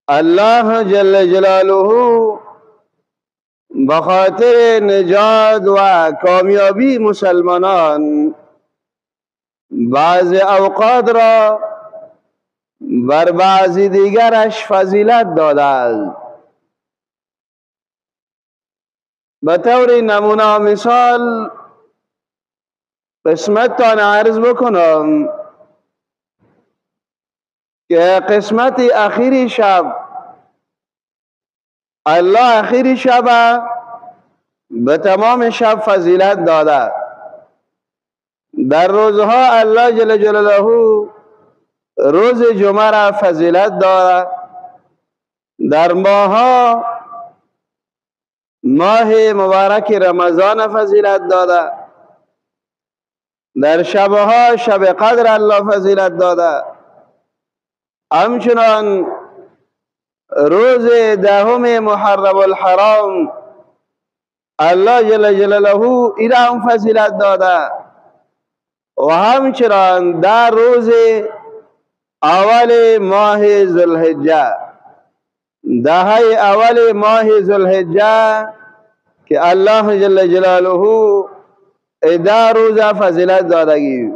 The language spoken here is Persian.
الله جل جلاله بخاطر نجات و کامیابی مسلمانان بعض اوقات را بر بعضی دیگرش فضیلت داده است. به طور نمونه مثال قسمتتان عرض بکنم که قسمت اخیری شب الله اخیری شب به تمام شب فضیلت داده. در روزها الله جل جلاله روز جمعه را فضیلت داده. در ماهها ماه مبارک رمضان فضیلت داده. در شبها شب قدر الله فضیلت داده. همچنان روز دهم محرم الحرام الله جل جلاله این را هم فضیلت داده. و همچنان در روز اول ماه ذوالحجه، دهه اول ماه ذوالحجه که الله جل جلاله در روز فضیلت دادگی.